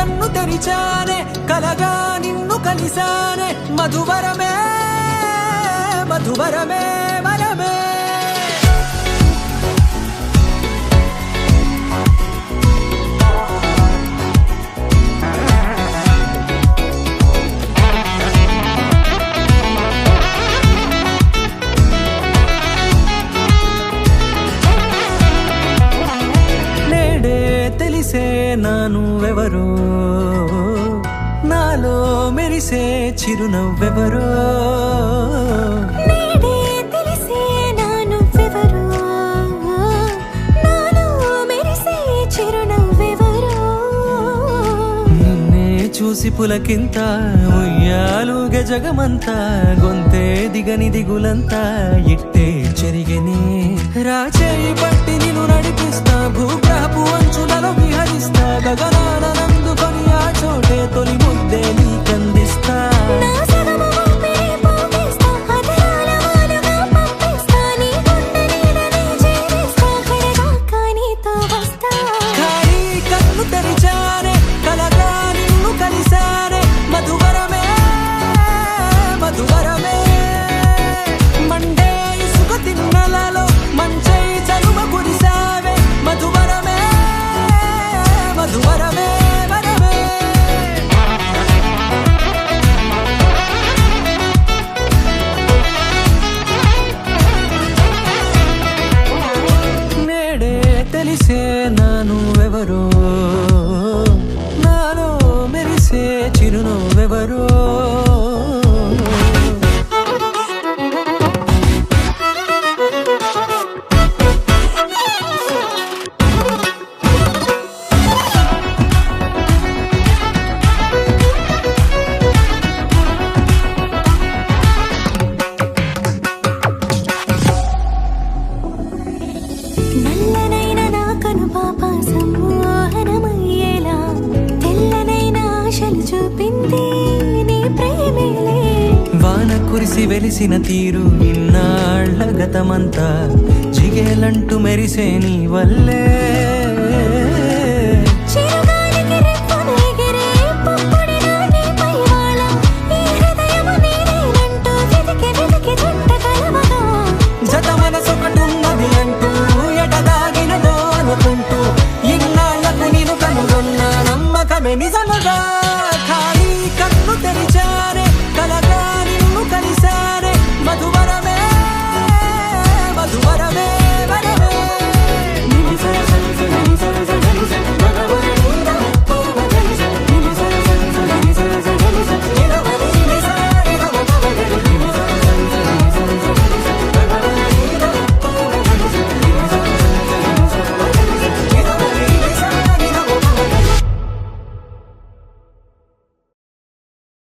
కన్ను తెరిచానే కలగా నిన్ను కలిసానే మధువరమే మధువరమే వరమే తెలిసే నానువెవరో నాలో మెరిసే చిరునవ్వెవరో నేడే తెలిసే నానువెవరో నాలో మెరిసే చిరునవ్వెవరో నిన్నే చూసి పులకింత ఉయ్యాలుగ జగమంతా గొంతే దిగని దిగులంతా ఇట్టే చెరిగని రాచేయి పట్టి నిన్ను నడిపిస్తా భూగ్రహపు అంచులలో విహరిస్తా గగనాన నందుకొని ఆ చోటే తొలి ముద్దే నీకందిస్తా నా సగము ఊపిరి పోగిస్తా అధరాల వాలుగా పంపిస్తా నీ గుండె నీడనే చేరిస్తా కడదాకా నీతో వస్తా ఖాళీ కన్ను తెరిచానే కలగా నిన్ను కలిసానే మధువరమే మధువరమే మండే ఇసుక తిన్నలలో మంచై చలువ కురిసావే మధువరమే మధువరమే వరమే నేడే తెలిసే నానువెవరో నాలో మెరిసే చిరునవ్వెవరో నల్లనైన నా కనుపాప సమ్మోహనమయ్యేలా తెల్లనైన ఆశలు చూపింది నీ ప్రేమేలే వాన కురిసి వెలిసిన తీరు ఇన్నాళ్ల గతమంతా జిగేలంటూ మెరిసే నీ వల్లే చిరుగాలికి రెప్పను ఎగిరే పుప్పొడిన నీ పైవాళ ఈ హృదయము నీదేనంటూ వెతికి వెతికి జంట కలవగా జత మనసొకటున్నది అంటూ ఎటదాగినదో అనుకుంటూ ఇన్నాళ్లకు నేను కనుగొన్న నమ్మకమే నిజముగా